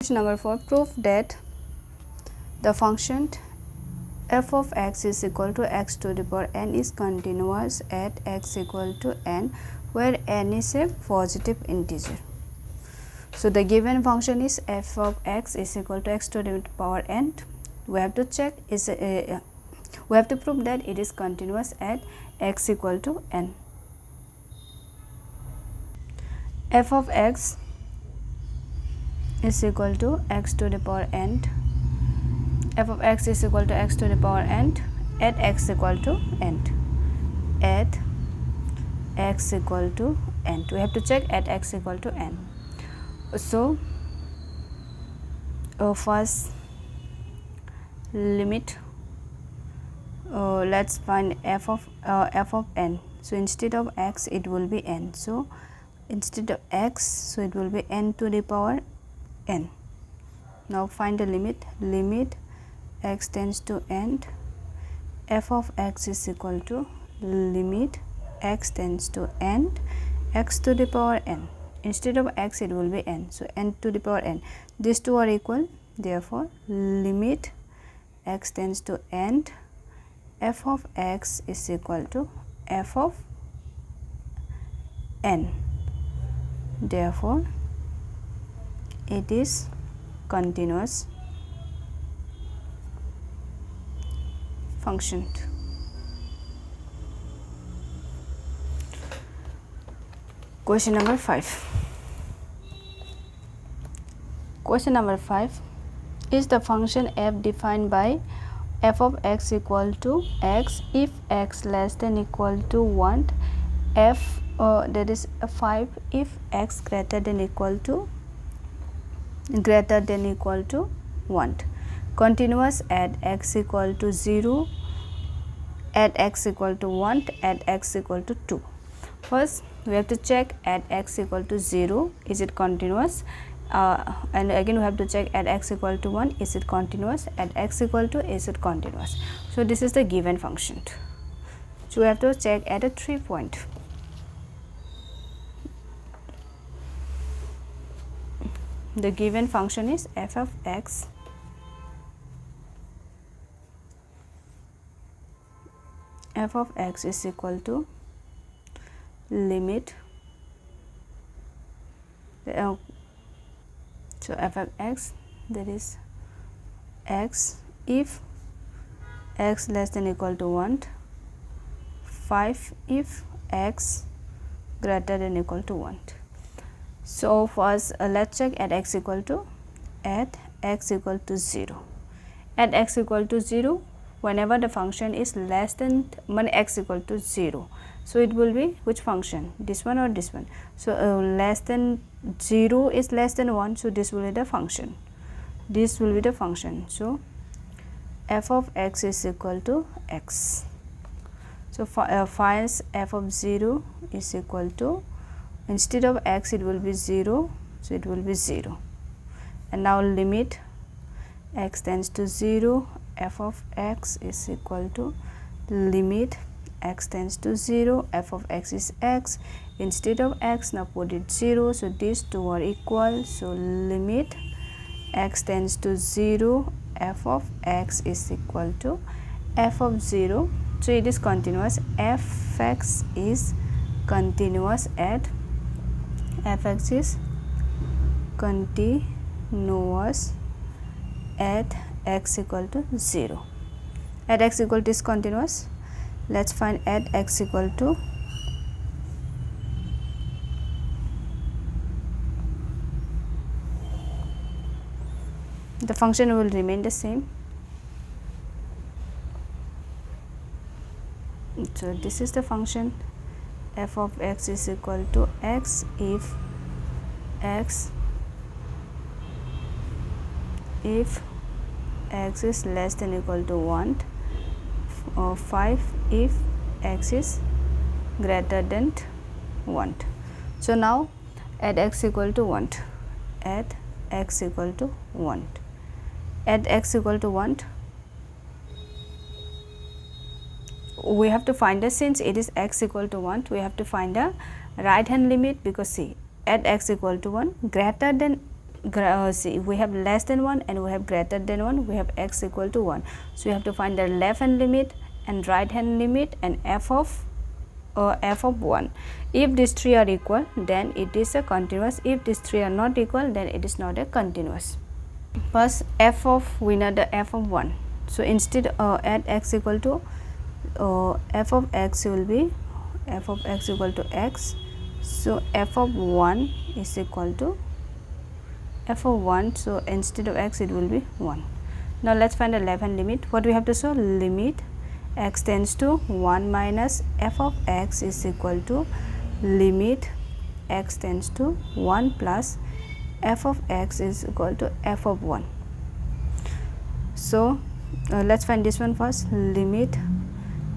Question number 4, prove that the function f of x is equal to x to the power n is continuous at x equal to n, where n is a positive integer. So the given function is f of x is equal to x to the power n. We have to check we have to prove that it is continuous at x equal to n. F of x is equal to x to the power n. F of x is equal to x to the power n at x equal to n. At x equal to n. We have to check at x equal to n. So first limit, let's find f of n. So instead of x it will be n. So instead of x, so it will be n to the power n. Now find the limit. Limit x tends to n, f of x is equal to limit x tends to n, x to the power n. Instead of x it will be n, so n to the power n. These two are equal, therefore limit x tends to n, f of x is equal to f of n. Therefore it is continuous function. Question number 5. Question number 5, is the function f defined by f of x equal to x if x less than equal to 1, f that is 5 if x greater than equal to 1, continuous at x equal to 0, at x equal to 1, at x equal to 2. First we have to check at x equal to 0 is it continuous, and again we have to check at x equal to 1 is it continuous, at x equal to is it continuous. So this is the given function. So we have to check at a 3 point. The given function is f of x is equal to limit so f of x, that is x if x less than equal to 1, 5 if x greater than equal to 1. So first let's check at x equal to 0. At x equal to 0, whenever the function is less than when x equal to 0, so it will be which function, this one or this one. So less than 0 is less than 1, so this will be the function, this will be the function. So f of x is equal to x. So find f of 0 is equal to, instead of x it will be 0, so it will be 0. And now limit x tends to 0, f of x is equal to limit x tends to 0, f of x is x, instead of x now put it 0, so these two are equal. So limit x tends to 0, f of x is equal to f of 0. So it is continuous, fx is continuous at fx is continuous at x equal to 0. At x equal to is continuous. Let's find at x equal to the function will remain the same. So this is the function, f of x is equal to x if x is less than equal to 1, or 5 if x is greater than 1. So now at x equal to 1, at x equal to 1, at x equal to 1, we have to find a, since it is x equal to 1, we have to find a right hand limit, because see at x equal to 1 greater than see, we have less than 1 and we have greater than 1, we have x equal to 1. So you have to find the left hand limit and right hand limit and f of 1. If these three are equal, then it is a continuous. If these three are not equal, then it is not a continuous. First, f of, we know the f of 1. So instead at x equal to f of x will be f of x equal to x. So f of 1 is equal to f of 1. So instead of x it will be 1. Now let's find the left hand limit. What we have to show? Limit x tends to 1 minus f of x is equal to limit x tends to 1 plus f of x is equal to f of 1. So let's find this one first. Limit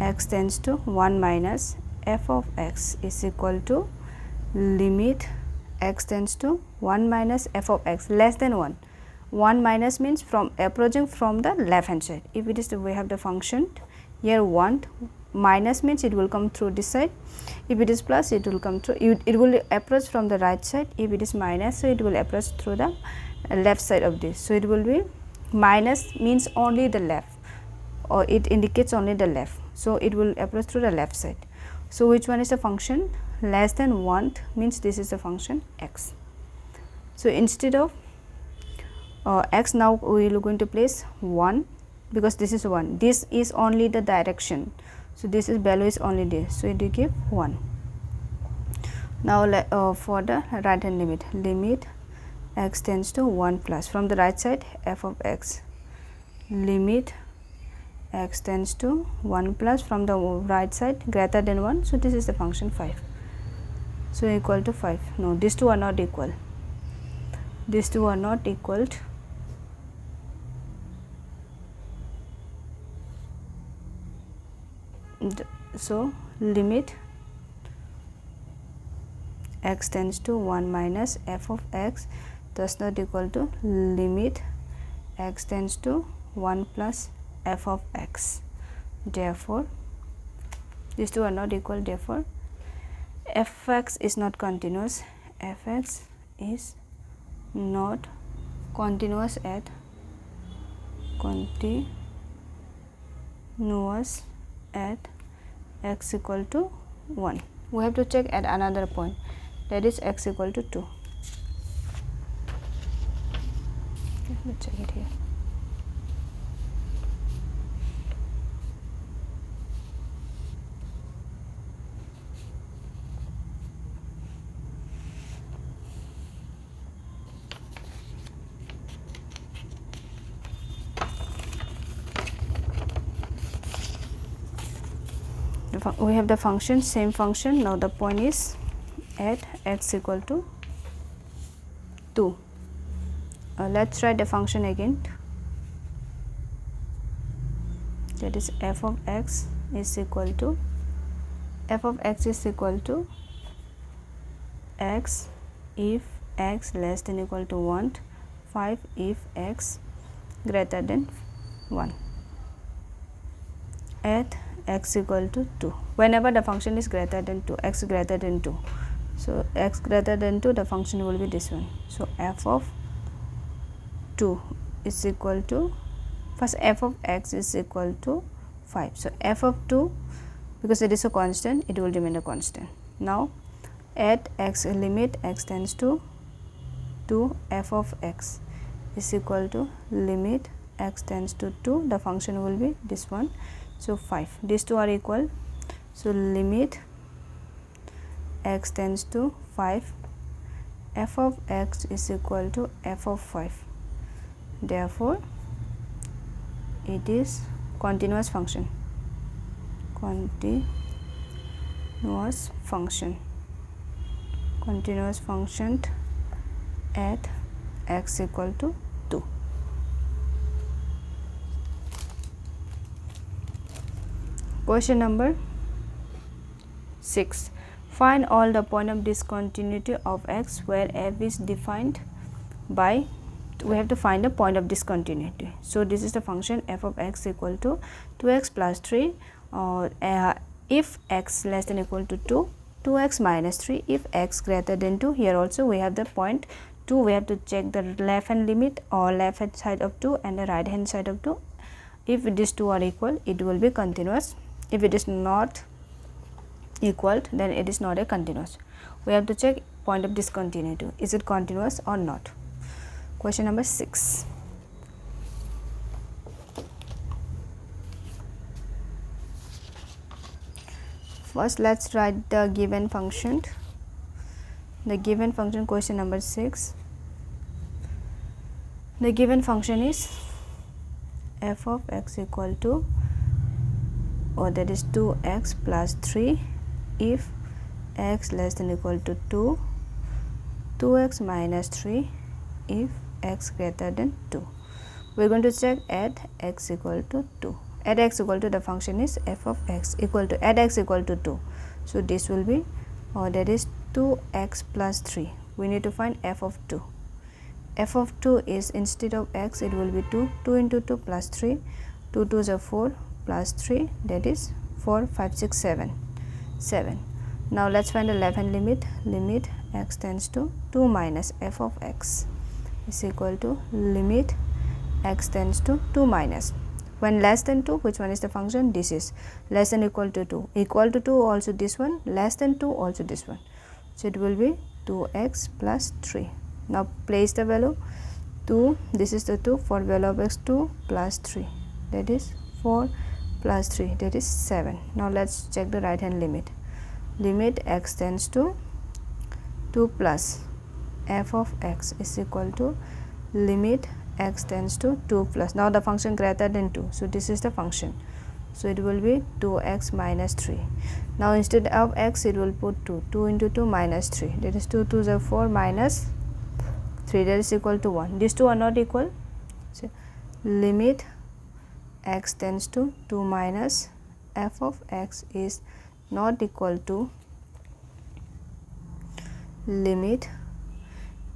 x tends to 1 minus f of x is equal to limit x tends to 1 minus f of x less than 1. 1 minus means from approaching from the left hand side. If it is we have the function here 1, minus means it will come through this side. If it is plus, it will come through, it will approach from the right side. If it is minus, so it will approach through the left side of this. So it will be minus means only the left, or it indicates only the left. So it will approach through the left side. So which one is the function? Less than 1 means this is the function x. So instead of x, now we are going to place 1, because this is 1. This is only the direction. So this is value is only this. So it will give 1. Now for the right hand limit, limit x tends to 1 plus from the right side f of x. Limit x tends to 1 plus from the right side greater than 1. So this is the function 5. So equal to 5. No, these two are not equal. These two are not equal. So limit x tends to 1 minus f of x does not equal to limit x tends to 1 plus f of x. Therefore these two are not equal. Therefore fx is not continuous. Fx is not continuous at x equal to 1. We have to check at another point, that is x equal to 2. Let's check it here. We have the function, same function. Now the point is at x equal to 2. Let's write the function again. That is f of x is equal to x if x less than equal to 1, 5 if x greater than 1 at x equal to 2. Whenever the function is greater than 2, x greater than 2. So x greater than 2, the function will be this one. So f of 2 is equal to, first f of x is equal to 5. So f of 2, because it is a constant, it will remain a constant. Now at x, limit x tends to 2, f of x is equal to limit x tends to 2, the function will be this one. So 5, these two are equal. So limit x tends to 5, f of x is equal to f of 5. Therefore it is continuous function. Continuous function at x equal to 2. Question number 6. Find all the point of discontinuity of x where f is defined by, we have to find the point of discontinuity. So this is the function f of x equal to 2x plus 3, if x less than equal to 2, 2x minus 3 if x greater than 2. Here also we have the point 2, we have to check the left hand limit or left hand side of 2 and the right hand side of 2. If these two are equal, it will be continuous. If it is not equal, then it is not a continuous. We have to check point of discontinuity. Is it continuous or not? Question number 6. First, let's write the given function. The given function, question number 6. The given function is f of x equal to, or that is 2x plus 3 if x less than equal to 2, 2x minus 3 if x greater than 2. We are going to check at x equal to 2. At x equal to, the function is f of x equal to, at x equal to 2. So this will be, or that is 2x plus 3. We need to find f of 2. F of 2 is, instead of x, it will be 2. 2 into 2 plus 3. 2 2s are 4 plus 3, that is 4, 5, 6, 7. 7. Now let's find the left hand limit. Limit x tends to 2 minus f of x is equal to limit x tends to 2 minus. When less than 2, which one is the function? This is less than equal to 2. Equal to 2 also this one, less than 2 also this one. So it will be 2x plus 3. Now place the value 2, this is the 2, for value of x 2 plus 3, that is 4 plus 3, that is 7. Now let's check the right hand limit. Limit x tends to 2 plus f of x is equal to limit x tends to 2 plus, now the function greater than 2, so this is the function. So it will be 2x minus 3. Now instead of x, it will put 2. 2 into 2 minus 3, that is 2 2s are 4 minus 3, that is equal to 1. These two are not equal. So limit x tends to 2 minus f of x is not equal to limit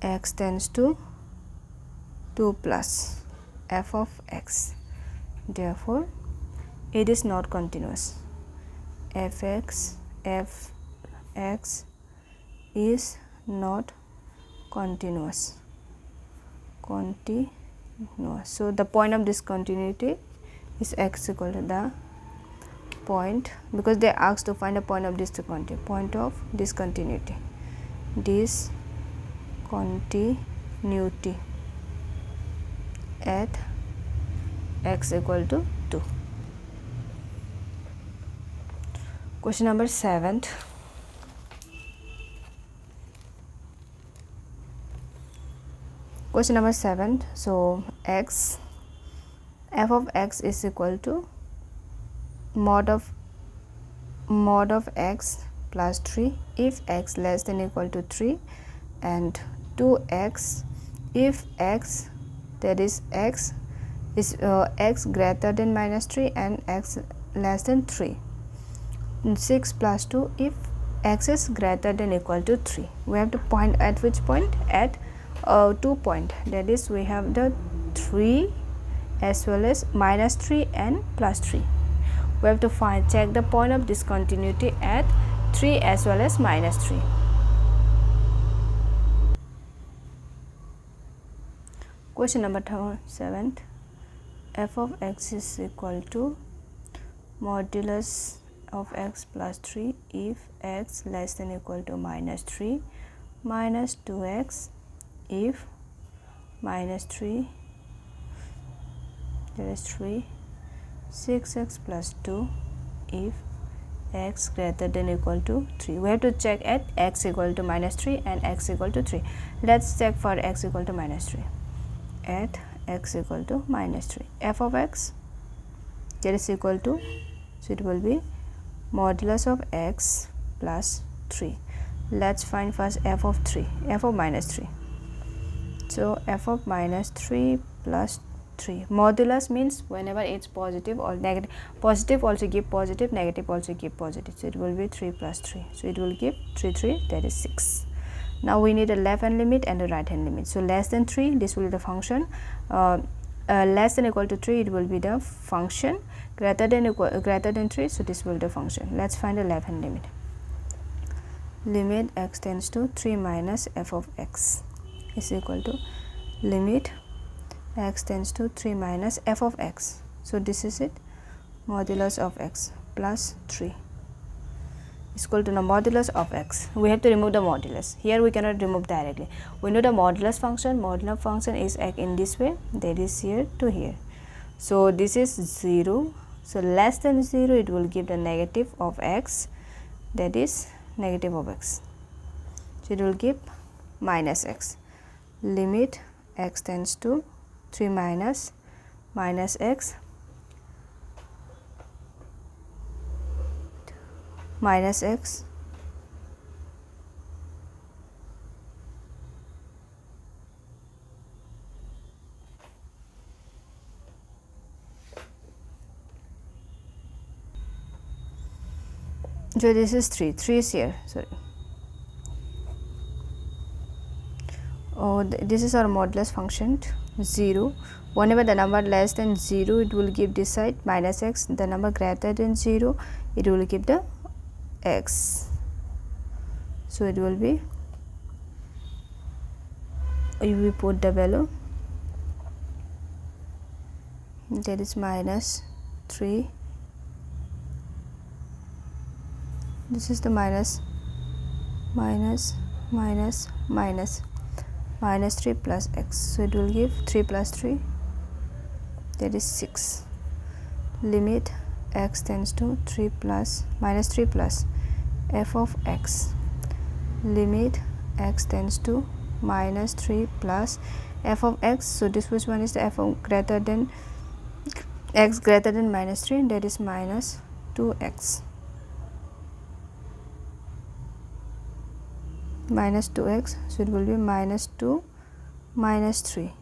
x tends to 2 plus f of x. Therefore it is not continuous. F x is not continuous. So the point of discontinuity is x equal to the point, because they asked to find a point of discontinuity. Point of discontinuity. Discontinuity at x equal to 2. Question number 7. Question number 7. So f of x is equal to mod of x plus 3 if x less than equal to 3, and 2x if x, that is x is x greater than minus 3 and x less than 3. 6 plus 2 if x is greater than equal to 3. We have to point at which point? At 2 point, that is we have the 3 as well as minus 3 and plus 3. We have to check the point of discontinuity at 3 as well as minus 3. Question number 7. F of x is equal to modulus of x plus 3 if x less than equal to minus 3, minus 2x if minus 3, there is 3, 6x plus 2 if x greater than equal to 3. We have to check at x equal to minus 3 and x equal to 3. Let's check for x equal to minus 3. At x equal to minus 3, f of x, that is equal to, so it will be modulus of x plus 3. Let's find first f of 3, f of minus 3. So f of minus 3 plus 3. Modulus means whenever it's positive or negative. Positive also give positive, negative also give positive. So it will be 3 plus 3. So it will give 3, 3, that is 6. Now we need a left hand limit and a right hand limit. So less than 3, this will be the function. Less than equal to 3, it will be the function. Greater than 3, so this will be the function. Let's find the left hand limit. Limit x tends to 3 minus f of x is equal to limit x tends to 3 minus f of x. So this is it, modulus of x plus 3 is equal to the modulus of x. We have to remove the modulus. Here we cannot remove directly. We know the modulus function is in this way, that is here to here. So this is 0. So less than 0, it will give the negative of x, that is negative of x. So it will give minus x. Limit x tends to 3 minus x minus x so this is 3 is here, sorry. This is our modulus function 0. Whenever the number less than 0, it will give this side minus x. The number greater than 0, it will give the x. So it will be, if we put the value, that is minus 3. This is the minus 3 plus x. So it will give 3 plus 3, that is 6. Limit x tends to minus 3 plus f of x. Limit x tends to minus 3 plus f of x. So this which one is the f of greater than x greater than minus 3, that is minus 2x. Minus 2x, so it will be minus 2 minus 3.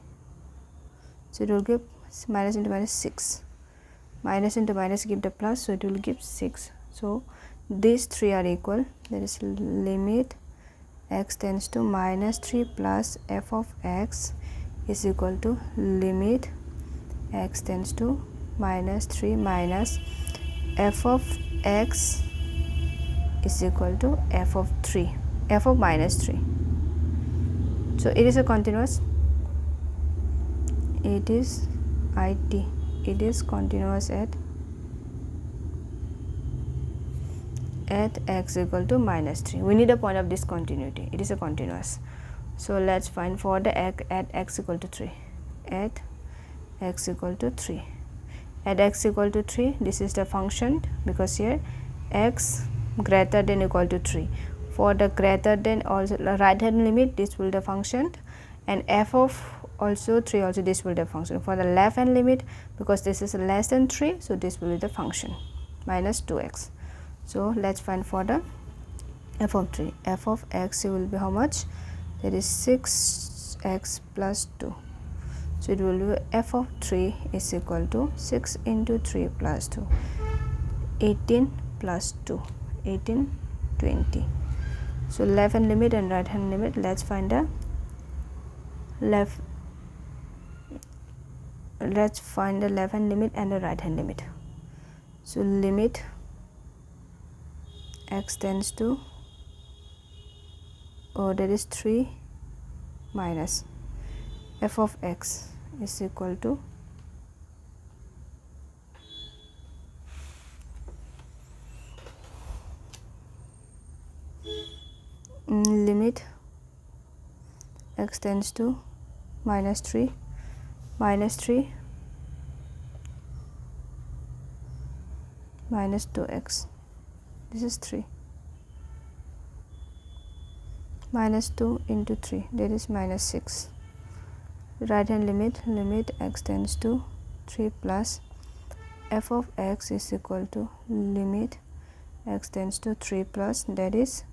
So it will give minus into minus 6. Minus into minus give the plus, so it will give 6. So these 3 are equal, that is limit x tends to minus 3 plus f of x is equal to limit x tends to minus 3 minus f of x is equal to f of minus 3. So it is a continuous, it is continuous at x equal to minus 3. We need a point of discontinuity. It is a continuous. So let's find for the x at x equal to 3. At x equal to 3. At x equal to 3, this is the function, because here x greater than equal to 3. For the greater than, also right hand limit, this will the function, and f of also 3, also this will the function. For the left hand limit, because this is less than 3, so this will be the function minus 2x. So let's find for the f of 3. F of x will be how much? That is 6x plus 2. So it will be f of 3 is equal to 6 into 3 plus 2, 18 plus 2, 18, 20. So left hand limit and right hand limit, let's find the left hand limit and the right hand limit. So limit x tends to, that is 3 minus f of x is equal to limit x tends to minus 3 minus 2x. This is 3 minus 2 into 3, that is minus 6. Right hand limit x tends to 3 plus f of x is equal to limit x tends to 3 plus, that is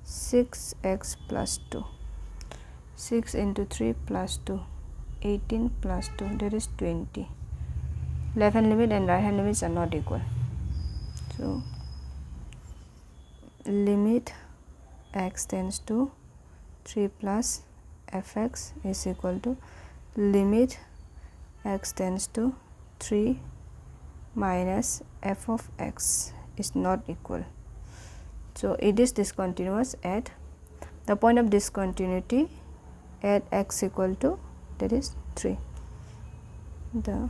6x plus 2. 6 into 3 plus 2, 18 plus 2, that is 20. Left hand limit and right hand limits are not equal. So limit x tends to 3 plus fx is equal to limit x tends to 3 minus f of x is not equal. So it is discontinuous at the point of discontinuity. at x equal to, that is 3, the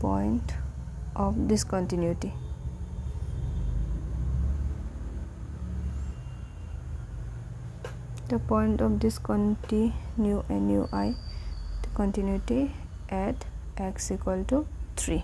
point of discontinuity. The point of discontinuity, the continuity at x equal to 3.